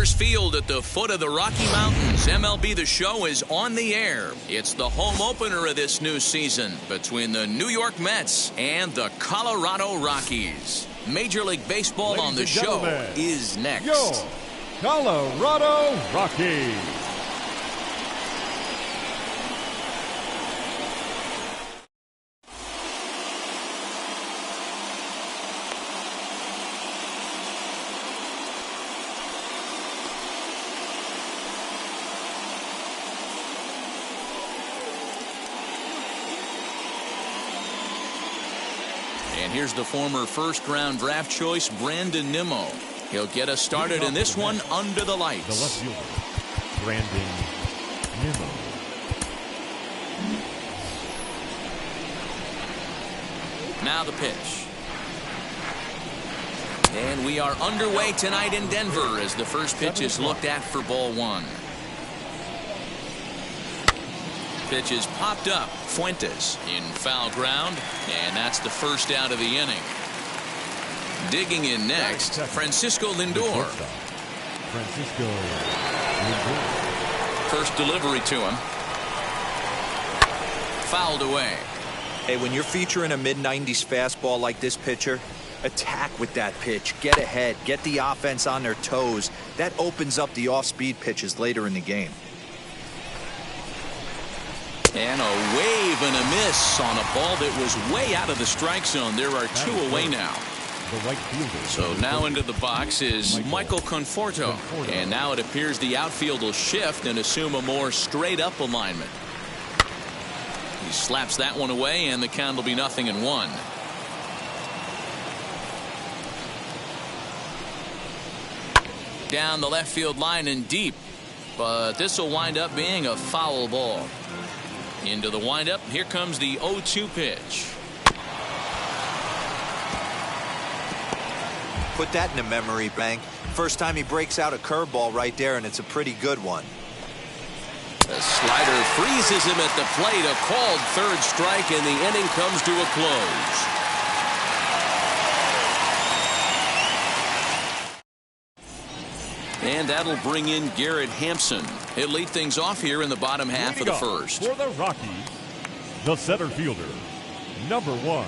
Coors Field at the foot of the Rocky Mountains. MLB The Show is on the air. It's the home opener of this new season between the New York Mets and the Colorado Rockies. Major League Baseball on the show is next. Your Colorado Rockies. And here's the former first-round draft choice, Brandon Nimmo. He'll get us started in this one under the lights. The left fielder, Brandon Nimmo. Now the pitch. And we are underway tonight in Denver as the first pitch is looked at for ball one. Pitch is popped up. Fuentes in foul ground, and that's the first out of the inning. Digging in next, Francisco Lindor. First delivery to him. Fouled away. Hey, when you're featuring a mid-90s fastball like this pitcher, attack with that pitch. Get ahead. Get the offense on their toes. That opens up the off-speed pitches later in the game. And a wave and a miss on a ball that was way out of the strike zone. There are two away now. So now into the box is Michael Conforto. And now it appears the outfield will shift and assume a more straight-up alignment. He slaps that one away, and the count will be 0-1. Down the left field line and deep. But this will wind up being a foul ball. Into the windup. Here comes the 0-2 pitch. Put that in a memory bank. First time he breaks out a curveball right there, and it's a pretty good one. The slider freezes him at the plate. A called third strike, and the inning comes to a close. And that'll bring in Garrett Hampson. He'll lead things off here in the bottom half of the first. For the Rockies, the center fielder, number 1.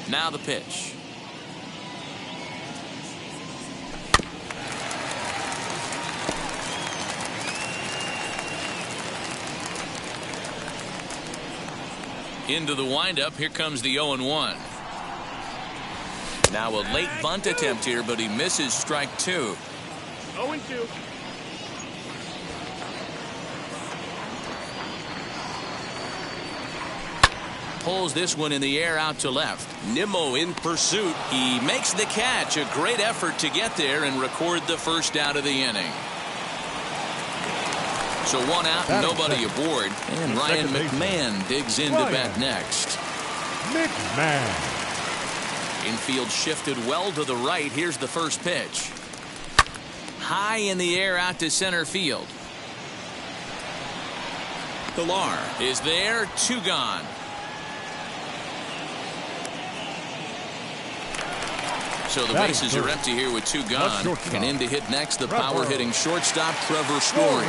Now the pitch. Into the windup. Here comes the 0-1. Now a late bunt attempt here, but he misses strike 2. 0-2. Pulls this one in the air out to left. Nimmo in pursuit. He makes the catch. A great effort to get there and record the first out of the inning. So one out, nobody aboard. And Ryan McMahon digs in to bat next. McMahon. Infield shifted well to the right. Here's the first pitch. High in the air out to center field. Pilar is there. 2 gone. So the bases are empty here with 2 gone. And in to hit next, the power-hitting shortstop, Trevor Story.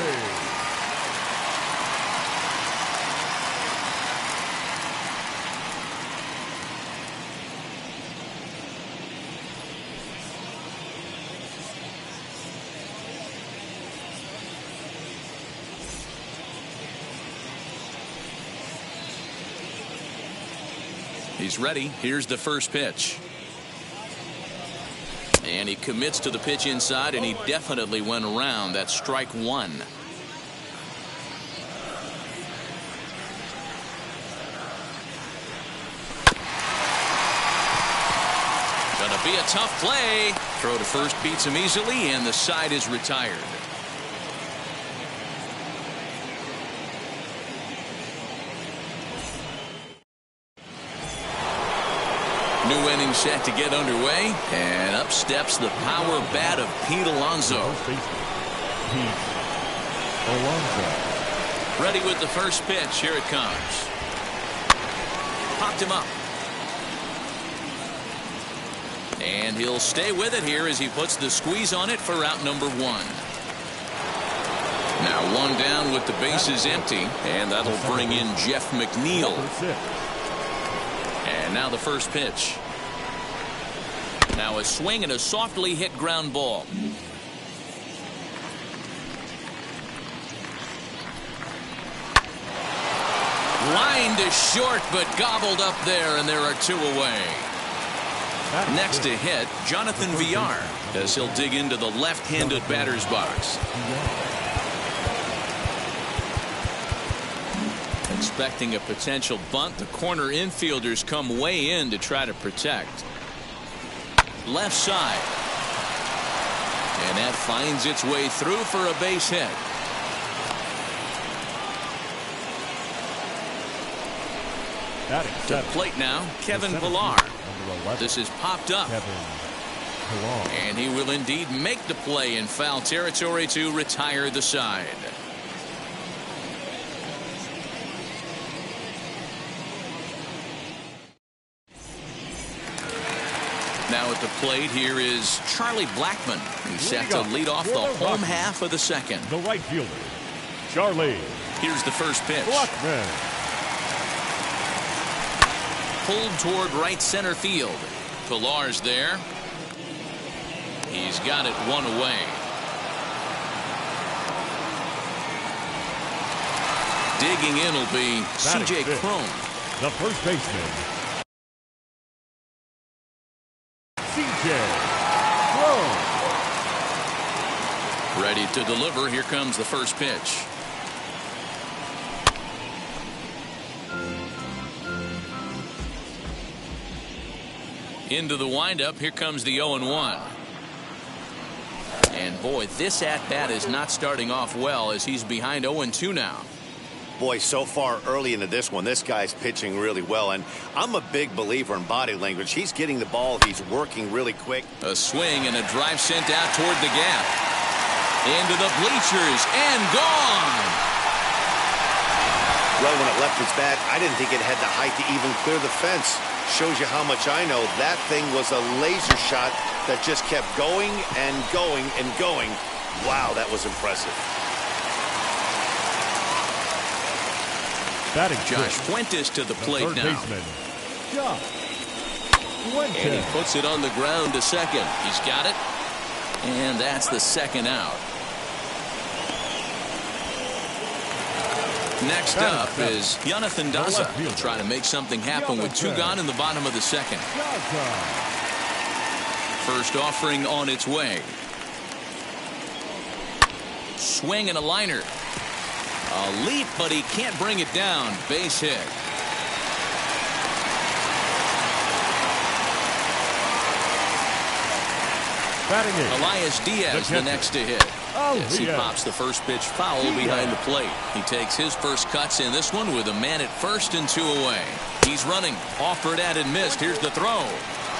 He's ready. Here's the first pitch. And he commits to the pitch inside, and he definitely went around. That's strike 1. Gonna be a tough play. Throw to first beats him easily, and the side is retired. New inning set to get underway, and up steps the power bat of Pete Alonso. Pete Alonso. Ready with the first pitch. Here it comes. Popped him up. And he'll stay with it here as he puts the squeeze on it for out number 1. Now 1 down with the bases empty, and that'll bring in Jeff McNeil. And now the first pitch. Now a swing and a softly hit ground ball. Line to short, but gobbled up there, and there are 2 away. Next to hit, Jonathan Villar, as he'll dig into the left-handed batter's box. Expecting a potential bunt, the corner infielders come way in to try to protect. Left side. And that finds its way through for a base hit. To the plate now, Kevin Pillar. This is popped up. And he will indeed make the play in foul territory to retire the side. Now at the plate here is Charlie Blackmon, who's set to lead off the home half of the second. The right fielder, Charlie. Here's the first pitch. Blackmon. Pulled toward right center field. Pillar's there. He's got it 1 away. Digging in will be C.J. Cron. The first baseman, C.J. Cron. Ready to deliver. Here comes the first pitch. Into the windup. Here comes the 0-1. And boy, this at-bat is not starting off well as he's behind 0-2 now. Boy, so far early into this one, this guy's pitching really well, and I'm a big believer in body language. He's getting the ball. He's working really quick. A swing and a drive sent out toward the gap. Into the bleachers and gone. Well, when it left its bat, I didn't think it had the height to even clear the fence. Shows you how much I know. That thing was a laser shot that just kept going and going and going. Wow, that was impressive. Josh Fuentes to the plate now. And he puts it on the ground to second. He's got it. And that's the second out. Next up is Jonathan Daza. He'll try to make something happen with 2 gone in the bottom of the second. First offering on its way. Swing and a liner. A leap, but he can't bring it down. Base hit. Elias Diaz the next to hit. As he pops the first pitch foul behind the plate. He takes his first cuts in this one with a man at first and 2 away. He's running. Offered at and missed. Here's the throw.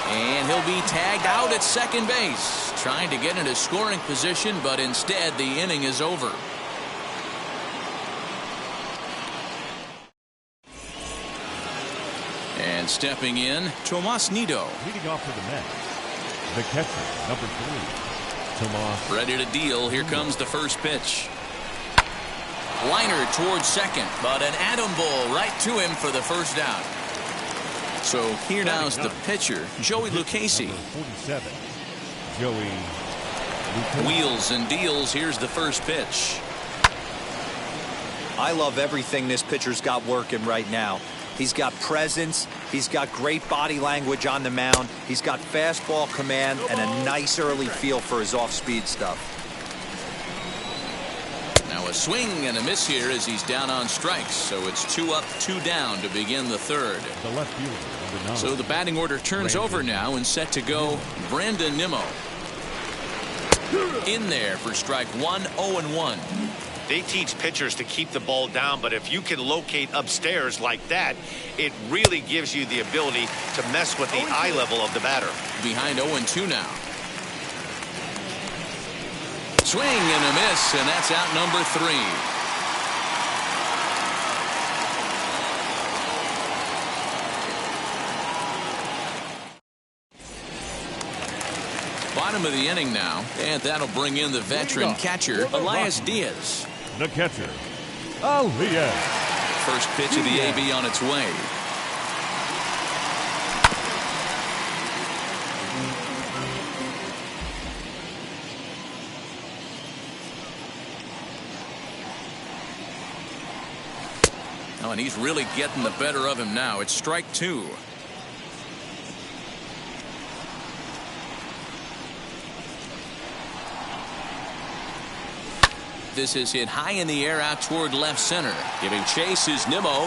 And he'll be tagged out at second base. Trying to get into scoring position, but instead the inning is over. And stepping in, Tomas Nido. Leading off for the Mets, the catcher, number 3, Tomas. Ready to deal. Here comes the first pitch. Liner towards second, but an atom ball right to him for the first out. So here now's the pitcher, Joey Lucchesi. 47, Joey Lucchesi. Wheels and deals. Here's the first pitch. I love everything this pitcher's got working right now. He's got presence. He's got great body language on the mound. He's got fastball command and a nice early feel for his off-speed stuff. Now a swing and a miss here as he's down on strikes. So it's 2 up, 2 down to begin the third. The left fielder, number 9. So the batting order turns over now and set to go Brandon Nimmo. In there for strike 1, 0-1. They teach pitchers to keep the ball down, but if you can locate upstairs like that, it really gives you the ability to mess with the eye level of the batter. Behind 0-2 now. Swing and a miss, and that's out number 3. Bottom of the inning now, and that'll bring in the veteran catcher, Elias Diaz. The catcher, Elias. First pitch of the AB on its way. Oh, and he's really getting the better of him now. It's strike 2. This is hit high in the air out toward left center. Giving chase is Nimmo.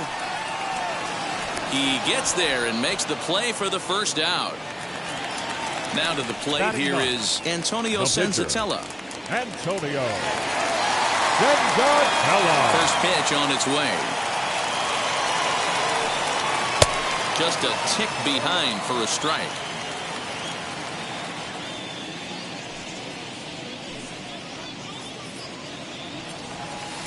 He gets there and makes the play for the first out. Now to the plate here is Antonio Senzatella. Antonio Senzatella. First pitch on its way. Just a tick behind for a strike.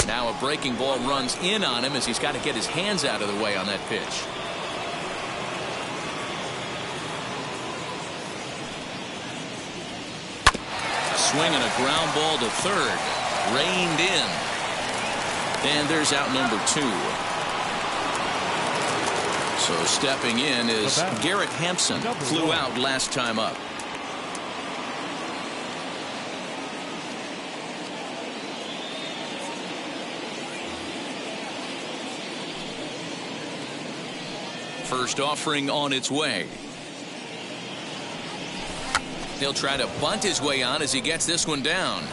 Now a breaking ball runs in on him as he's got to get his hands out of the way on that pitch. Swing and a ground ball to third. Reined in. And there's out number 2. So stepping in is Garrett Hampson. Flew out last time up. First offering on its way. He'll try to bunt his way on as he gets this one down.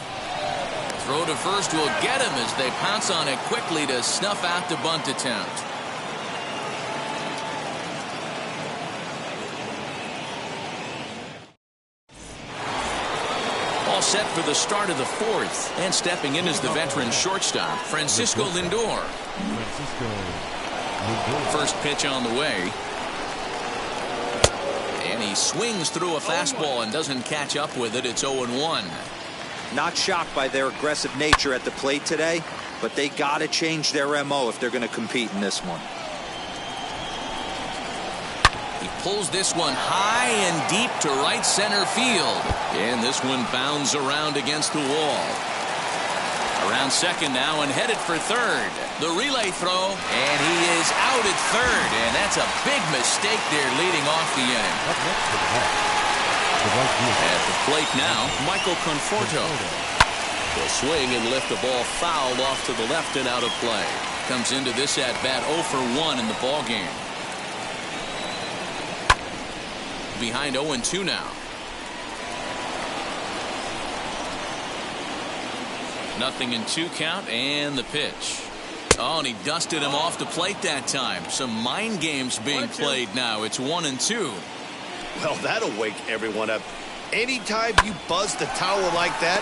Throw to first will get him as they pounce on it quickly to snuff out the bunt attempt. All set for the start of the 4th. And stepping in is the veteran shortstop, Francisco Lindor. First pitch on the way. And he swings through a fastball and doesn't catch up with it. It's 0-1. Not shocked by their aggressive nature at the plate today, but they got to change their MO if they're going to compete in this one. He pulls this one high and deep to right center field. And this one bounds around against the wall. Around second now and headed for third. The relay throw, and he is out at third, and that's a big mistake there leading off the inning. At the plate now, Michael Conforto. Will swing and lift the ball fouled off to the left and out of play. Comes into this at bat 0 for 1 in the ball game. Behind 0-2 now. Nothing in 2 count, and the pitch. Oh, and he dusted him off the plate that time. Some mind games being played now. It's 1-2. Well, that'll wake everyone up. Anytime you buzz the tower like that,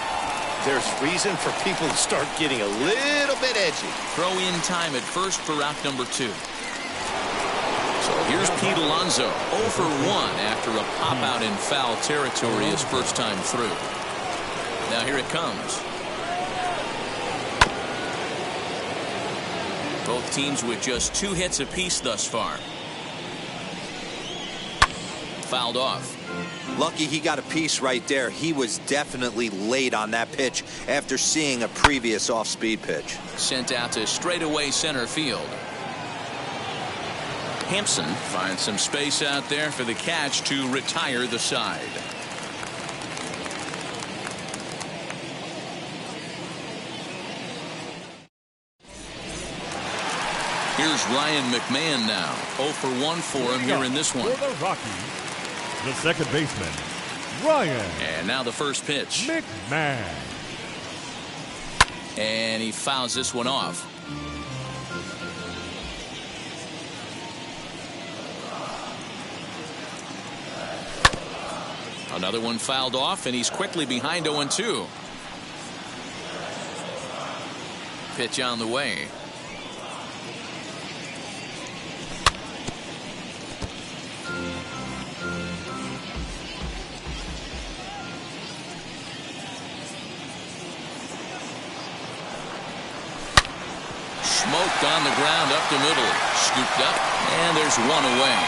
there's reason for people to start getting a little bit edgy. Throw in time at first for out number 2. So here's Pete Alonso, 0 for 1 after a pop out in foul territory his first time through. Now here it comes. Both teams with just 2 hits apiece thus far. Fouled off. Lucky he got a piece right there. He was definitely late on that pitch after seeing a previous off-speed pitch. Sent out to straightaway center field. Hampson finds some space out there for the catch to retire the side. Here's Ryan McMahon now. 0 for 1 for him here in this one. For the Rockies, the second baseman, Ryan. And now the first pitch. McMahon. And he fouls this one off. Another one fouled off, and he's quickly behind 0-2. Pitch on the way. Smoked on the ground up the middle. Scooped up, and there's one away.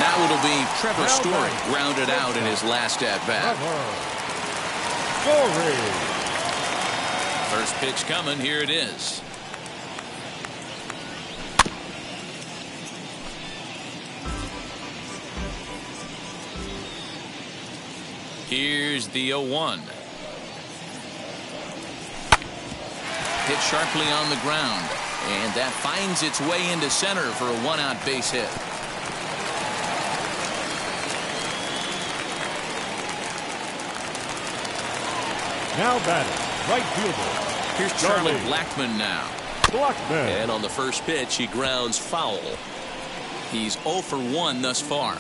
Now it'll be Trevor Story grounded out in his last at-bat. First pitch coming. Here it is. Here's the 0-1. Hit sharply on the ground, and that finds its way into center for a one-out base hit. Now batting, right fielder. Here's Charlie Blackmon now. Blackmon. And on the first pitch, he grounds foul. He's 0 for 1 thus far.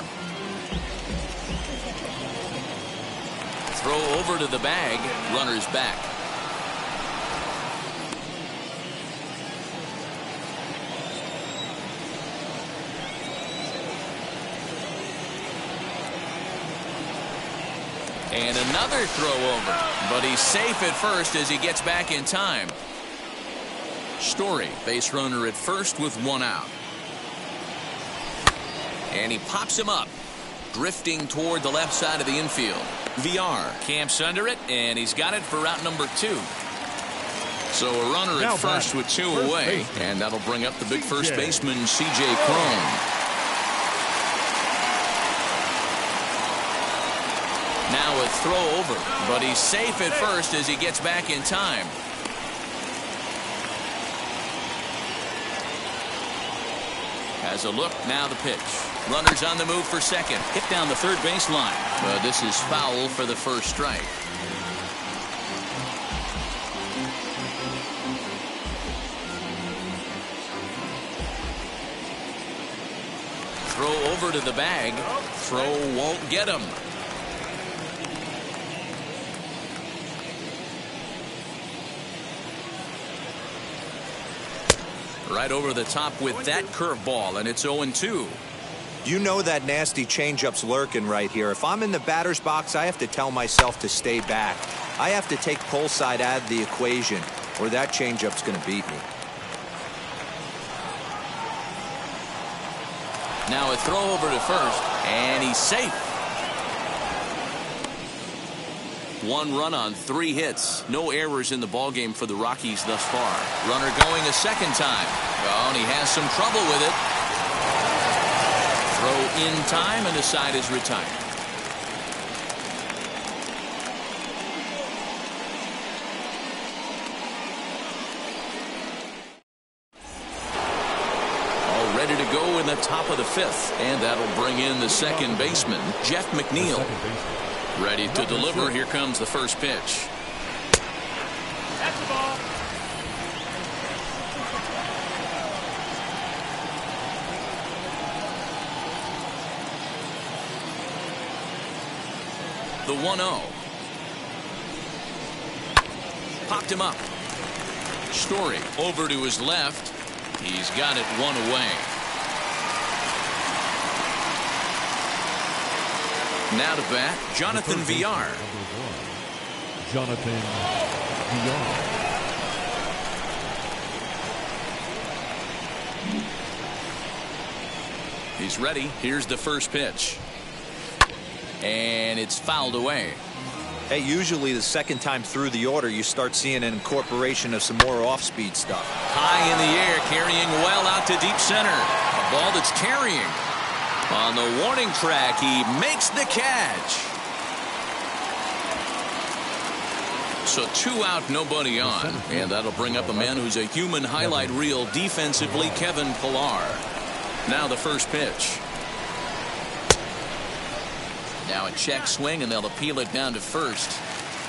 Throw over to the bag. Runner's back. And another throw over, but he's safe at first as he gets back in time. Story, base runner at first with one out. And he pops him up, drifting toward the left side of the infield. VR camps under it, and he's got it for out number 2. So a runner at first with 2 away, and that'll bring up the big first baseman, C.J. Cron. Now a throw over, but he's safe at first as he gets back in time. Has a look, now the pitch. Runners on the move for second. Hit down the third baseline. But this is foul for the first strike. Throw over to the bag. Throw won't get him. Right over the top with that curveball, and it's 0-2. You know that nasty changeup's lurking right here. If I'm in the batter's box, I have to tell myself to stay back. I have to take pull side out of the equation, or that changeup's going to beat me. Now a throw over to first, and he's safe. 1 run on 3 hits. No errors in the ballgame for the Rockies thus far. Runner going a second time. Oh, and he has some trouble with it. Throw in time, and the side is retired. All ready to go in the top of the 5th, and that'll bring in the second baseman, Jeff McNeil. Ready to deliver. Here comes the first pitch. That's the ball. The 1-0. Popped him up. Story over to his left. He's got it 1 away. Now to bat, Jonathan VR. Jonathan VR. He's ready. Here's the first pitch. And it's fouled away. Hey, usually the second time through the order, you start seeing an incorporation of some more off-speed stuff. High in the air, carrying well out to deep center. A ball that's carrying. On the warning track, he makes the catch. So 2 out, nobody on. And that'll bring up a man who's a human highlight reel defensively, Kevin Pillar. Now the first pitch. Now a check swing, and they'll appeal it down to first.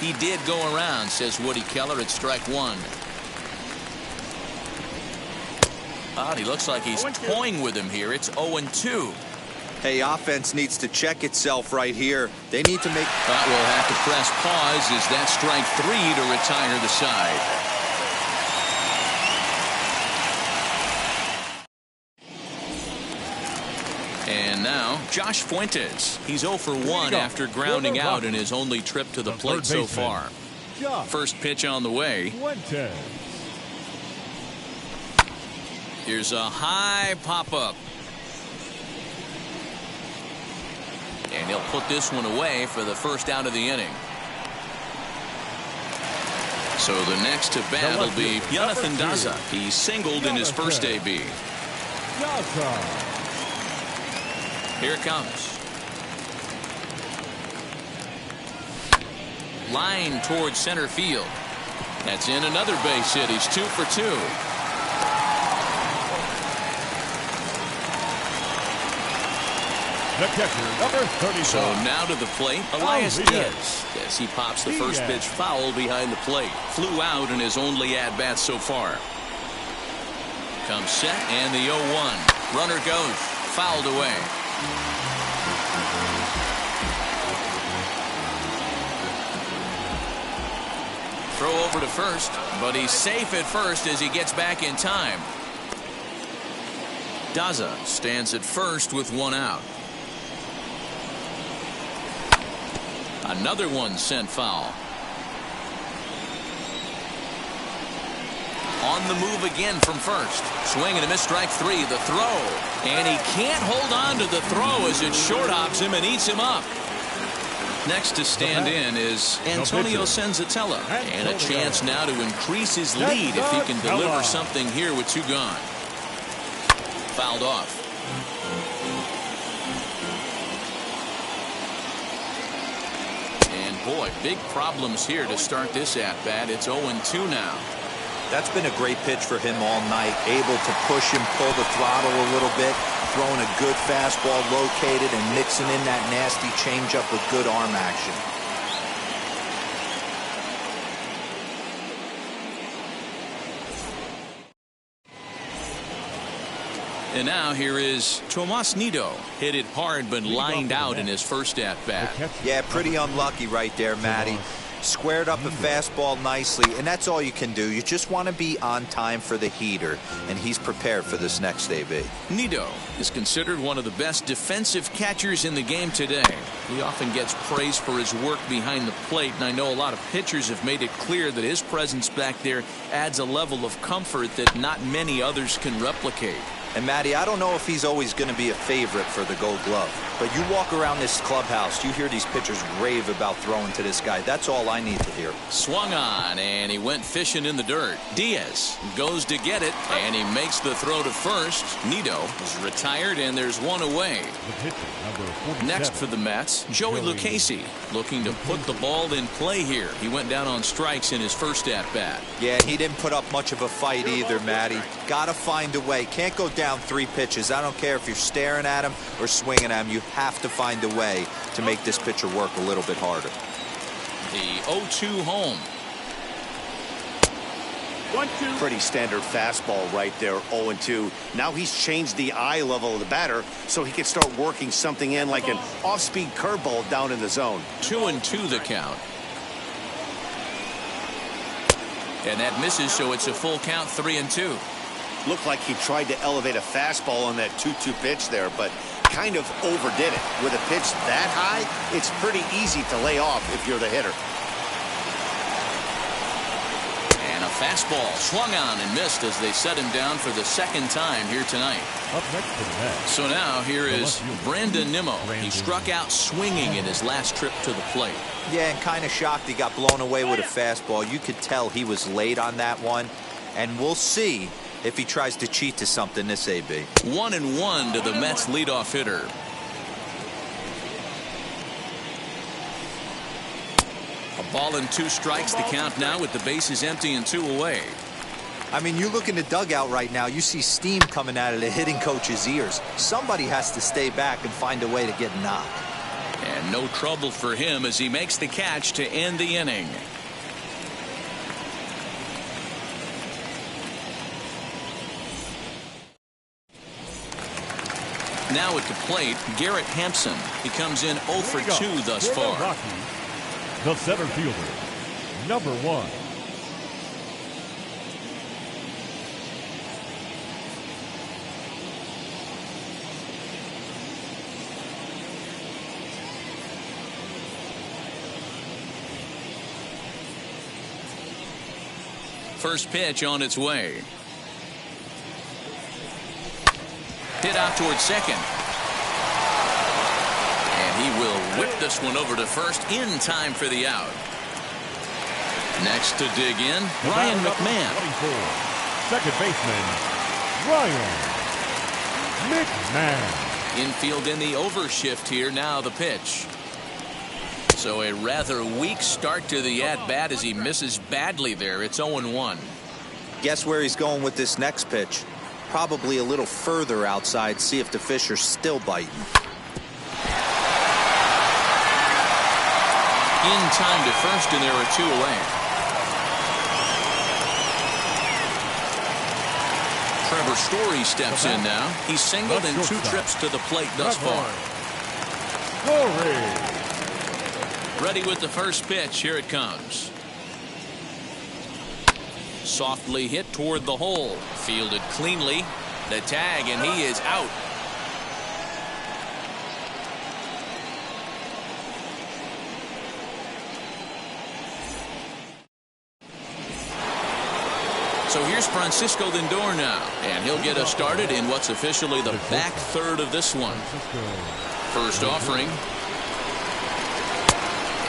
He did go around, says Woody Keller, at strike 1. Oh, he looks like he's toying with him here. It's 0-2. Hey, offense needs to check itself right here. They need to make... But we'll have to press pause as that strike 3 to retire the side. And now, Josh Fuentes. He's 0 for 1 after grounding out in his only trip to the plate so far. First pitch on the way. Here's a high pop-up. And he'll put this one away for the first out of the inning. So the next to bat will be Jonathan Daza. He singled in his first AB. Here it comes. Line towards center field. That's in another base hit. He's 2 for 2. The catcher, number 35. So now to the plate, Elias Diaz. As he pops the first pitch foul behind the plate. Flew out in his only at-bat so far. Comes set and the 0-1. Runner goes. Fouled away. Throw over to first, but he's safe at first as he gets back in time. Daza stands at first with 1 out. Another one sent foul. On the move again from first. Swing and a miss, strike 3. The throw. And he can't hold on to the throw as it short hops him and eats him up. Next to stand in is Antonio Senzatella. And a chance now to increase his lead if he can deliver something here with 2 gone. Fouled off. Boy, big problems here to start this at-bat. It's 0-2 now. That's been a great pitch for him all night. Able to push him, pull the throttle a little bit, throwing a good fastball located and mixing in that nasty changeup with good arm action. And now here is Tomas Nido. Hit it hard but lined out in his first at-bat. Yeah, pretty unlucky right there, Matty. Squared up a fastball nicely, and that's all you can do. You just want to be on time for the heater, and he's prepared for this next AB. Nido is considered one of the best defensive catchers in the game today. He often gets praise for his work behind the plate, and I know a lot of pitchers have made it clear that his presence back there adds a level of comfort that not many others can replicate. And Matty, I don't know if he's always going to be a favorite for the Gold Glove, but you walk around this clubhouse, you hear these pitchers rave about throwing to this guy. That's all I need to hear. Swung on, and he went fishing in the dirt. Diaz goes to get it, and he makes the throw to first. Nido is retired, and there's 1 away. Next for the Mets, Joey Lucchesi, looking to put the ball in play here. He went down on strikes in his first at-bat. Yeah, he didn't put up much of a fight either, Matty. Got to find a way. Can't go down 3 pitches. I don't care if you're staring at him or swinging at him. You have to find a way to make this pitcher work a little bit harder. The 0-2 home. 1-2. Pretty standard fastball right there, 0-2. Now he's changed the eye level of the batter so he can start working something in like an off-speed curveball down in the zone. 2-2 the count. And that misses, so it's a full count, 3-2. Looked like he tried to elevate a fastball on that 2-2 pitch there, but kind of overdid it. With a pitch that high, it's pretty easy to lay off if you're the hitter. And a fastball swung on and missed as they set him down for the 2nd time here tonight. Up next for the Mets. So now here is Brandon Nimmo. He struck out swinging in his last trip to the plate. Yeah, and kind of shocked he got blown away with a fastball. You could tell he was late on that one, and we'll see if he tries to cheat to something this AB. 1-1 to the Mets leadoff hitter. A ball and 2 strikes, the count now with the bases empty and 2 away. I mean, you look in the dugout right now, you see steam coming out of the hitting coach's ears. Somebody has to stay back and find a way to get knocked. And no trouble for him as he makes the catch to end the inning. Now at the plate, Garrett Hampson. He comes in 0 for 2 thus far. Rockies, the center fielder, number 1. First pitch on its way. Hit out towards second. And he will whip this one over to first in time for the out. Next to dig in, Ryan McMahon. 24, second baseman, Ryan McMahon. Infield in the overshift here. Now the pitch. So a rather weak start to the at-bat as he misses badly there. It's 0-1. Guess where he's going with this next pitch? Probably a little further outside. See if the fish are still biting. In time to first, and there are 2 away. Trevor Story steps in now. He's singled in 2 trips to the plate thus far. Story. Ready with the first pitch. Here it comes. Softly hit toward the hole. Fielded cleanly. The tag, and he is out. So here's Francisco Lindor now, and he'll get us started in what's officially the back third of this one. First offering.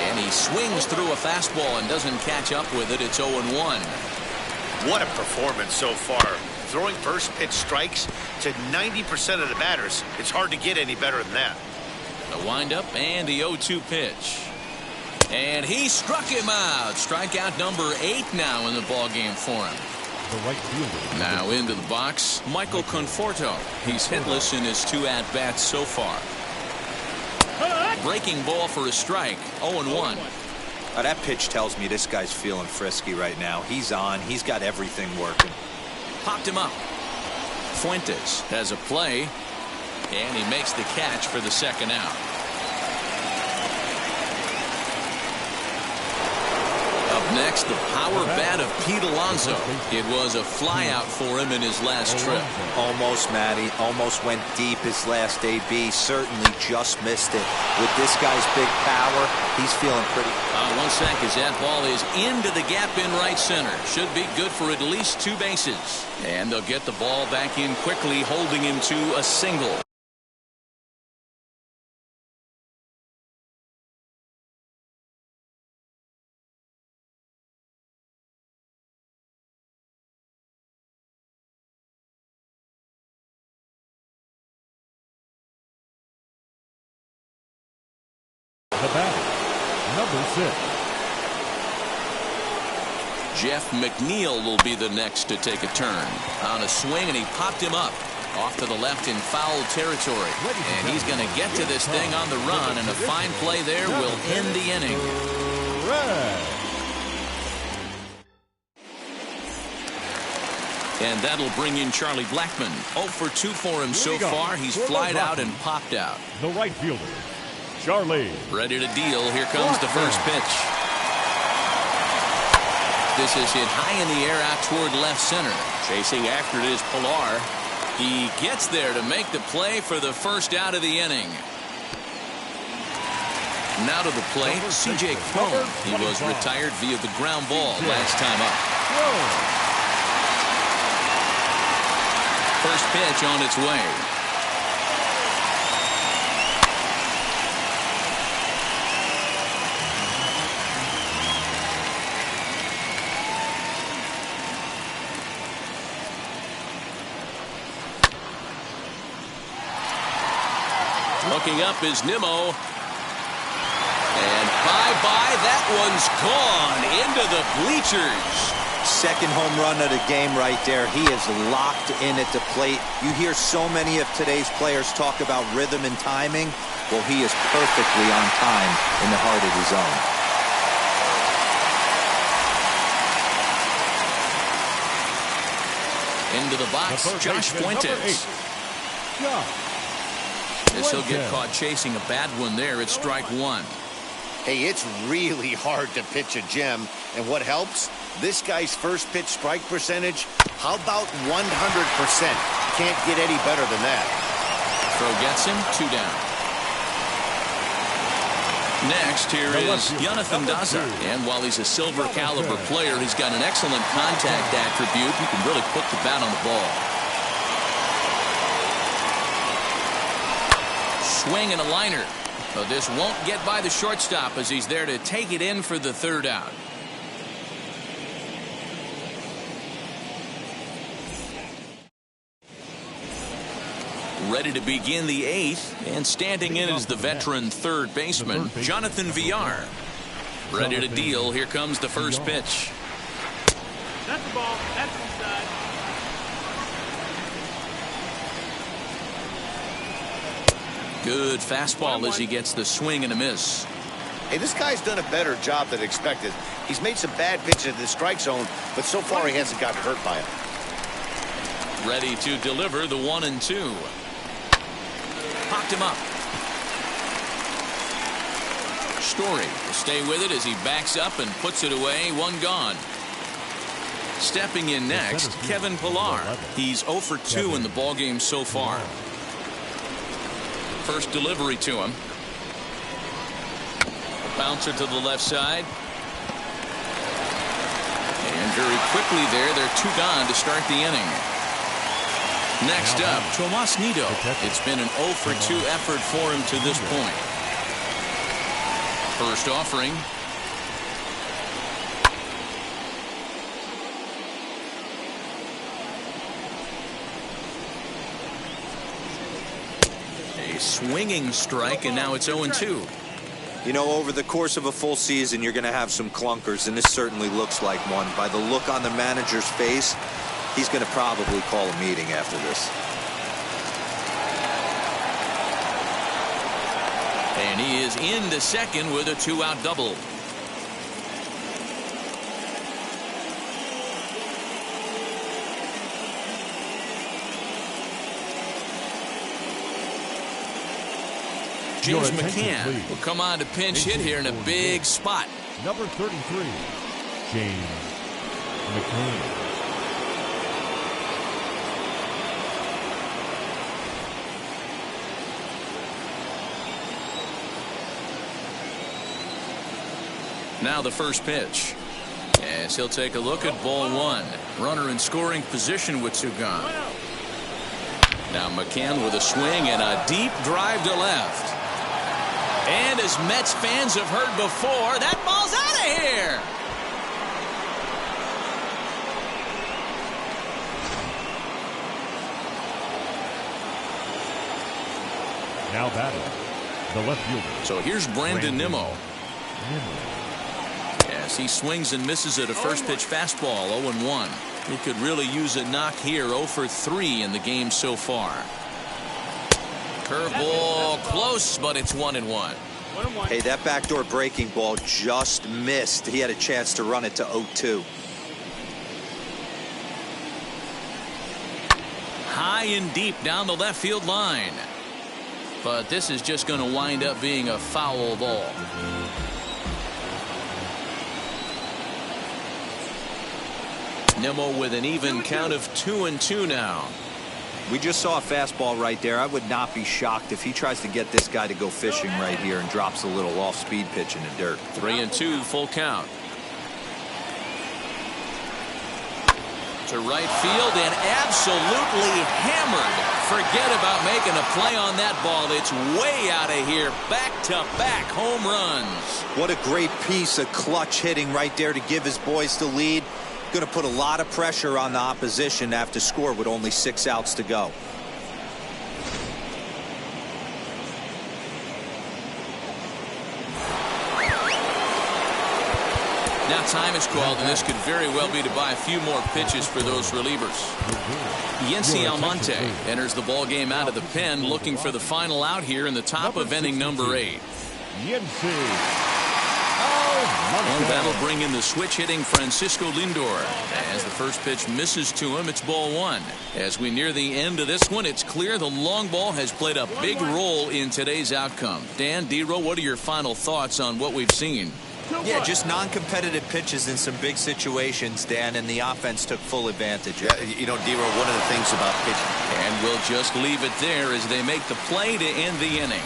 And he swings through a fastball and doesn't catch up with it. It's 0-1. What a performance so far. Throwing first pitch strikes to 90% of the batters. It's hard to get any better than that. The windup and the 0-2 pitch. And he struck him out. Strikeout number 8 now in the ballgame for him. The right fielder. Now into the box, Michael Conforto. He's hitless in his 2 at-bats so far. Breaking ball for a strike. 0-1. That pitch tells me this guy's feeling frisky right now. He's on. He's got everything working. Popped him up. Fuentes has a play, and he makes the catch for the second out. Up next, the power bat of Pete Alonso. It was a flyout for him in his last trip. Almost, Matty. Almost went deep his last AB. Certainly just missed it. With this guy's big power, he's feeling pretty. 1 sec as that ball is into the gap in right center. Should be good for at least 2 bases. And they'll get the ball back in quickly, holding him to a single. The batter, number 6. Jeff McNeil will be the next to take a turn. On a swing, and he popped him up. Off to the left in foul territory. And he's going to get to this thing on the run, and a fine play there will end the inning. And that'll bring in Charlie Blackmon. 0 for 2 for him so far. He's flied out and popped out. The right fielder, Charlie. Ready to deal. Here comes the first pitch. This is hit high in the air out toward left center. Chasing after it is Pilar. He gets there to make the play for the first out of the inning. Now to the plate, C.J. Cron. He was retired via the ground ball last time up. First pitch on its way. Looking up is Nimmo. And bye-bye, that one's gone into the bleachers. Second home run of the game right there. He is locked in at the plate. You hear so many of today's players talk about rhythm and timing. Well, he is perfectly on time in the heart of the zone. Into the box, Josh Fuentes. As he'll get caught chasing a bad one there at strike one. Hey, it's really hard to pitch a gem. And what helps? This guy's first pitch strike percentage, how about 100%? Can't get any better than that. Throw gets him, 2 down. Next, here is Jonathan Daza. And while he's a silver caliber player, he's got an excellent contact attribute. He can really put the bat on the ball. Swing and a liner. But this won't get by the shortstop as he's there to take it in for the 3rd out. Ready to begin the 8th, and standing in is the veteran 3rd baseman, Jonathan Villar. Ready to deal. Here comes the first pitch. That's the ball. That's inside. Good fastball as he gets the swing and a miss. Hey, this guy's done a better job than expected. He's made some bad pitches in the strike zone, but so far he hasn't gotten hurt by it. Ready to deliver the 1-2. Popped him up. Story will stay with it as he backs up and puts it away. 1 gone. Stepping in next, Kevin Pillar. He's 0 for 2 in the ballgame so far. First delivery to him. Bouncer to the left side. And very quickly they're 2 gone to start the inning. Next up, Tomas Nido. It's been an 0 for 2 effort for him to this point. First offering. A swinging strike, and now it's 0-2. You know, over the course of a full season, you're going to have some clunkers, and this certainly looks like one. By the look on the manager's face, he's going to probably call a meeting after this. And he is into second with a 2-out double. James McCann will come on to pinch hit here in a big spot. Number 33, James McCann. Now the first pitch. As he'll take a look at ball 1. Runner in scoring position with 2 gone. Now McCann with a swing and a deep drive to left. And as Mets fans have heard before, that ball's out of here. Now batting, the left fielder. So here's Brandon Nimmo. As he swings and misses at a first pitch fastball, 0-1. He could really use a knock here. 0 for 3 in the game so far. Curveball close, but it's 1-1. Hey, that backdoor breaking ball just missed. He had a chance to run it to 0-2. High and deep down the left field line. But this is just going to wind up being a foul ball. Nimmo with an even count of 2-2 now. We just saw a fastball right there. I would not be shocked if he tries to get this guy to go fishing right here and drops a little off-speed pitch in the dirt. 3-2, full count. To right field and absolutely hammered. Forget about making a play on that ball. It's way out of here. Back-to-back home runs. What a great piece of clutch hitting right there to give his boys the lead. Going to put a lot of pressure on the opposition to have to score with only 6 outs to go. Now time is called, and this could very well be to buy a few more pitches for those relievers. Yency Almonte enters the ball game out of the pen, looking for the final out here in the top of inning number 8. Yency And that'll bring in the switch-hitting Francisco Lindor. As the first pitch misses to him, it's ball one. As we near the end of this one, it's clear the long ball has played a big role in today's outcome. Dan, D-Row, what are your final thoughts on what we've seen? Yeah, just non-competitive pitches in some big situations, Dan, and the offense took full advantage. Yeah, you know, D-Row, one of the things about pitching. And we'll just leave it there as they make the play to end the inning.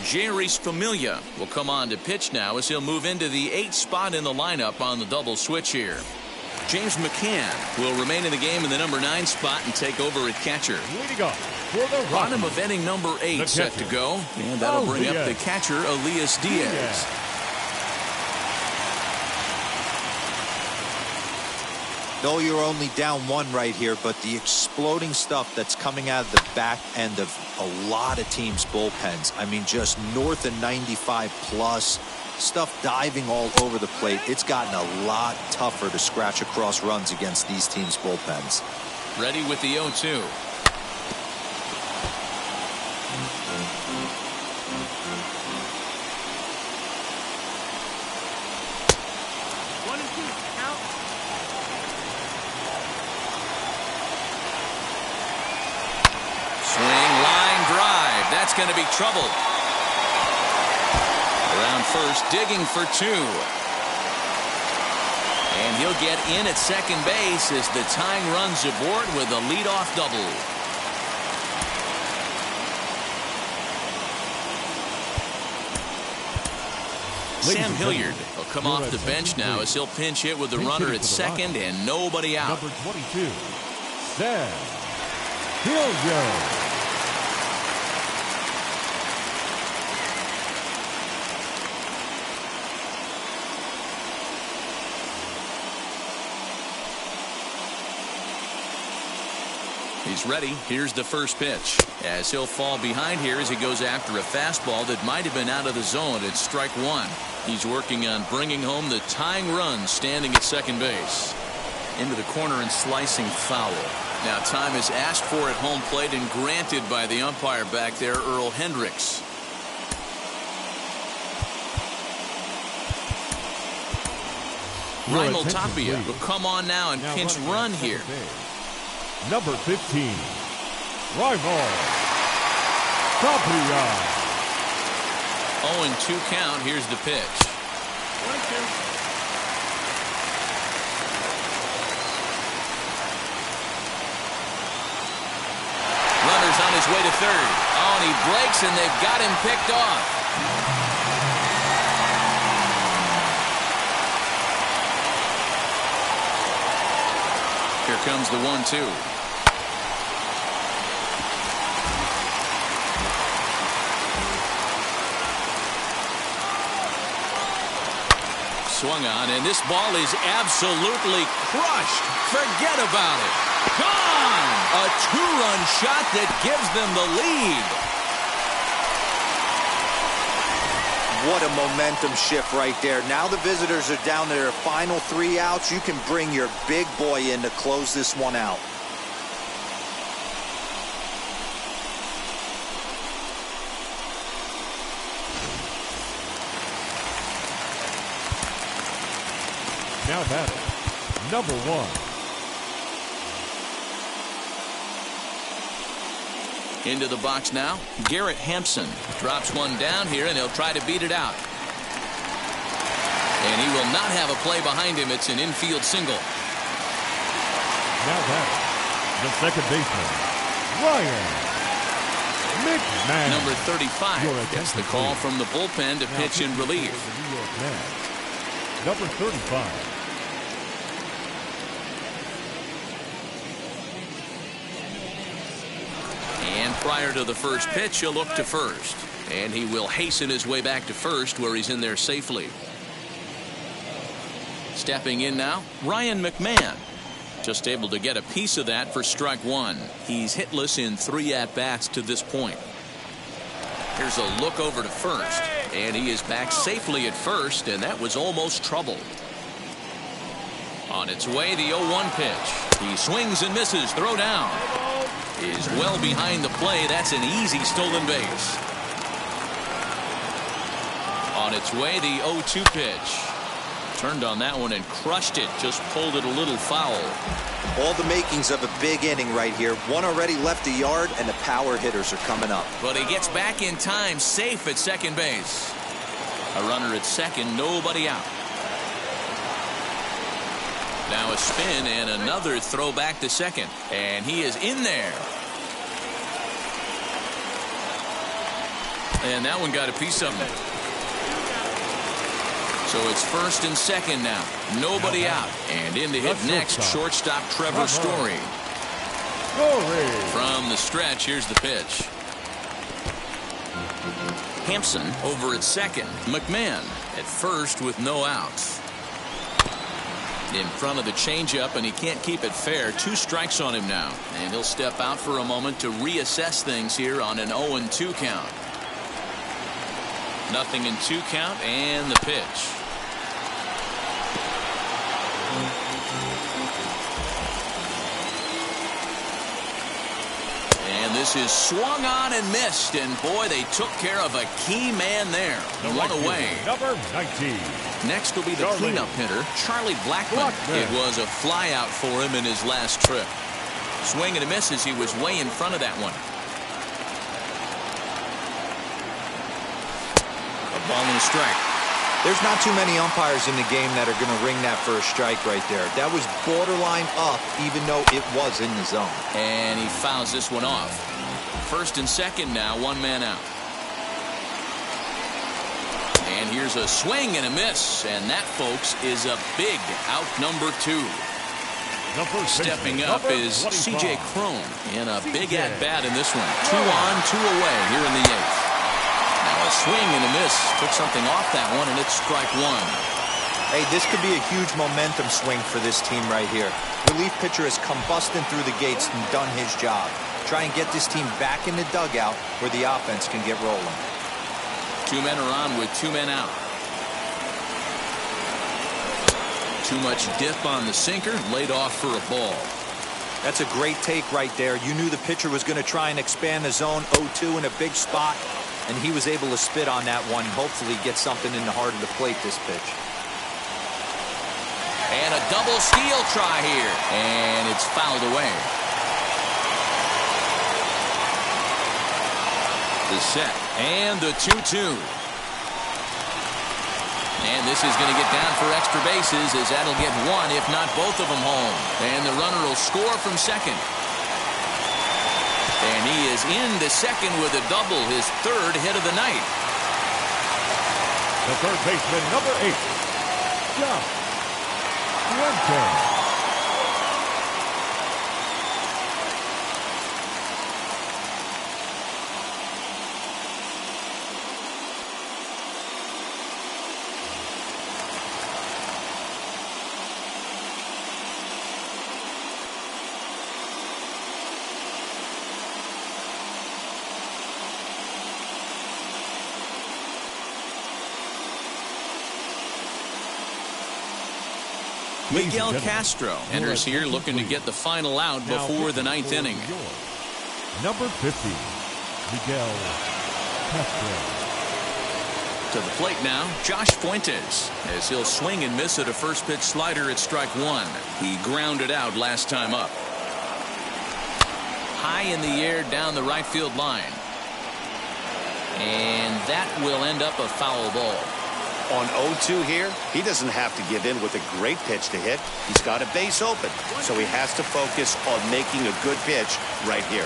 Jerry's Familia will come on to pitch now as he'll move into the 8th spot in the lineup on the double switch here. James McCann will remain in the game in the number 9 spot and take over at catcher. Leading off for the Rockies, Bottom of inning number 8 set to go. And that'll bring up the catcher, Elias Diaz. No, you're only down 1 right here, but the exploding stuff that's coming out of the back end of a lot of teams' bullpens. I mean, just north of 95 plus, stuff diving all over the plate. It's gotten a lot tougher to scratch across runs against these teams' bullpens. Ready with the 0-2. That's going to be trouble. Around first, digging for 2. And he'll get in at second base as the tying runs aboard with a leadoff double. Sam Hilliard will come off the bench now as he'll pinch hit with the runner at second and nobody out. Number 22, Sam Hilliard. He's ready. Here's the first pitch. As he'll fall behind here as he goes after a fastball that might have been out of the zone at strike 1. He's working on bringing home the tying run standing at second base. Into the corner and slicing foul. Now time is asked for at home plate and granted by the umpire back there, Earl Hendricks. Raimel Tapia will come on now and pinch run here. Number 15, Raimel Tapia. 0-2 count. Here's the pitch. 1-2. Runner's on his way to third. Oh, and he breaks, and they've got him picked off. Here comes the 1-2. Swung on, and this ball is absolutely crushed. Forget about it. Gone! A 2-run shot that gives them the lead. What a momentum shift right there. Now the visitors are down to their final 3 outs. You can bring your big boy in to close this one out. Now batting, number 1. Into the box now, Garrett Hampson drops one down here, and he'll try to beat it out. And he will not have a play behind him. It's an infield single. Now batting, the second baseman, Ryan McMahon. Number 35 gets the call from the bullpen to pitch in relief. Number 35. And prior to the first pitch, he'll look to first. And he will hasten his way back to first, where he's in there safely. Stepping in now, Ryan McMahon. Just able to get a piece of that for strike one. He's hitless in 3 at-bats to this point. Here's a look over to first. And he is back safely at first, and that was almost trouble. On its way, the 0-1 pitch. He swings and misses. Throw down. Is well behind the play. That's an easy stolen base. On its way, the 0-2 pitch. Turned on that one and crushed it. Just pulled it a little foul. All the makings of a big inning right here. One already left the yard, and the power hitters are coming up. But he gets back in time, safe at second base. A runner at second, nobody out. Now a spin and another throw back to second. And he is in there. And that one got a piece of it. So it's first and second now. Nobody out. And in to hit next, shortstop Trevor Story. From the stretch, here's the pitch. Hampson over at second. McMahon at first with no outs. In front of the changeup, and he can't keep it fair. 2 strikes on him now. And he'll step out for a moment to reassess things here on an 0-2 count. 0-2 count and the pitch. And this is swung on and missed, and boy, they took care of a key man there. One away. Number 19. Next will be the cleanup hitter, Charlie Blackmon. It was a fly out for him in his last trip. Swing and a miss as he was way in front of that one. A ball and a strike. There's not too many umpires in the game that are going to ring that first strike right there. That was borderline up, even though it was in the zone. And he fouls this one off. First and second now, 1 man out. And here's a swing and a miss. And that, folks, is a big out number 2. Stepping up is C.J. Cron in a big at-bat in this one. 2 on, 2 away here in the 8th. Now a swing and a miss. Took something off that one, and it's strike 1. Hey, this could be a huge momentum swing for this team right here. Relief pitcher has come busting through the gates and done his job. Try and get this team back in the dugout where the offense can get rolling. 2 men are on with 2 men out. Too much dip on the sinker, laid off for a ball. That's a great take right there. You knew the pitcher was going to try and expand the zone. 0-2 in a big spot, and he was able to spit on that one. Hopefully get something in the heart of the plate this pitch. And a double steal try here, and it's fouled away. The set and the 2-2. And this is going to get down for extra bases, as that'll get 1, if not both of them, home. And the runner will score from second. And he is into second with a double, his 3rd hit of the night. The third baseman, number 8, Josh Fuente. Miguel Castro enters here looking to get the final out before the 9th inning. Number 50, Miguel Castro. To the plate now, Josh Fuentes, as he'll swing and miss at a first pitch slider at strike 1. He grounded out last time up. High in the air down the right field line. And that will end up a foul ball. On 0-2 here, he doesn't have to give in with a great pitch to hit. He's got a base open, so he has to focus on making a good pitch right here.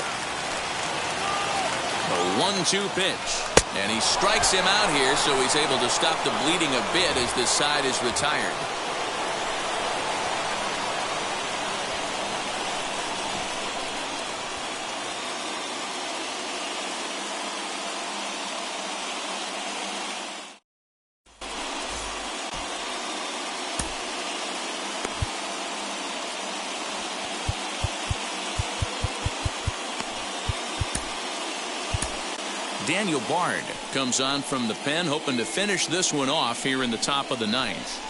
The 1-2 pitch. And he strikes him out here, so he's able to stop the bleeding a bit as this side is retired. Daniel Bard comes on from the pen, hoping to finish this one off here in the top of the ninth.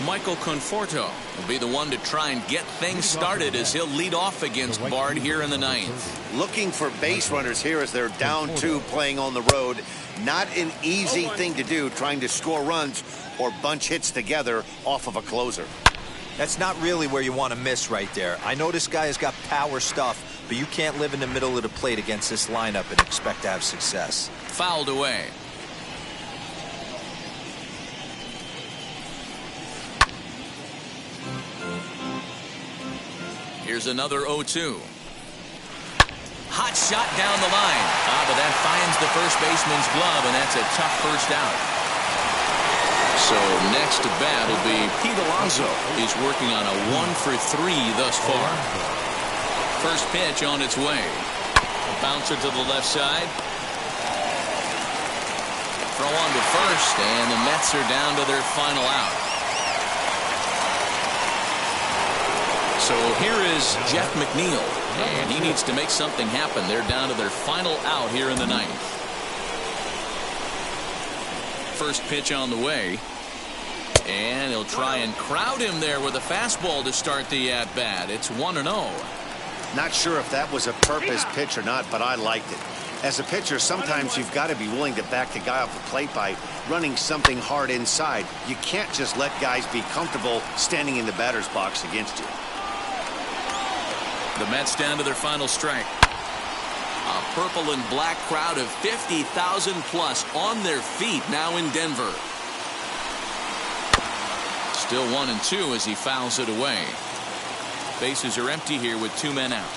Michael Conforto will be the one to try and get things started as he'll lead off against Bard here in the ninth. Looking for base runners here as they're down 2 playing on the road. Not an easy thing to do, trying to score runs or bunch hits together off of a closer. That's not really where you want to miss right there. I know this guy has got power stuff, but you can't live in the middle of the plate against this lineup and expect to have success. Fouled away. Here's another 0-2. Hot shot down the line. But that finds the first baseman's glove, and that's a tough first out. So next to bat will be Pete Alonso. He's working on a 1-for-3 thus far. First pitch on its way. A bouncer to the left side. Throw on to first, and the Mets are down to their final out. So here is Jeff McNeil, and he needs to make something happen. They're down to their final out here in the ninth. First pitch on the way, and he'll try and crowd him there with a fastball to start the at-bat. It's 1-0. Not sure if that was a purpose pitch or not, but I liked it. As a pitcher, sometimes you've got to be willing to back the guy off the plate by running something hard inside. You can't just let guys be comfortable standing in the batter's box against you. The Mets down to their final strike. A purple and black crowd of 50,000 plus on their feet now in Denver. Still 1-2 as he fouls it away. Bases are empty here with 2 men out.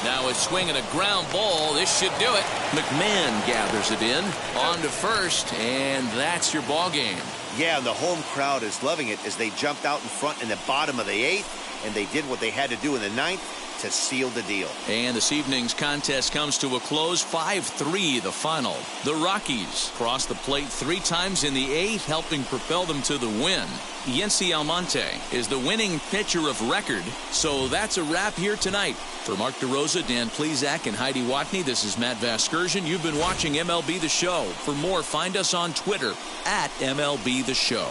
Now a swing and a ground ball. This should do it. McMahon gathers it in. On to first, and that's your ball game. Yeah, and the home crowd is loving it as they jumped out in front in the bottom of the 8th, and they did what they had to do in the 9th to seal the deal. And this evening's contest comes to a close. 5-3 the final. The Rockies crossed the plate 3 times in the 8th, helping propel them to the win. Yency Almonte is the winning pitcher of record. So that's a wrap here tonight. For Mark DeRosa, Dan Plesac, and Heidi Watney, this is Matt Vasgersian. You've been watching MLB The Show. For more, find us on Twitter at MLB The Show.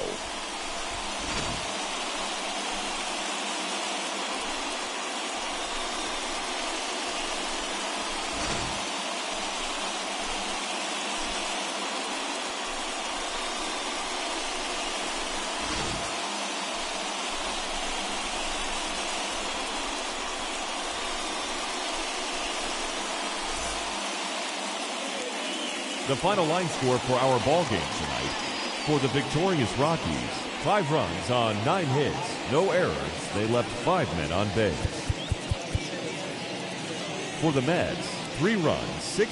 The final line score for our ball game tonight. For the victorious Rockies, 5 runs on 9 hits, no errors. They left 5 men on base. For the Mets, 3 runs, 6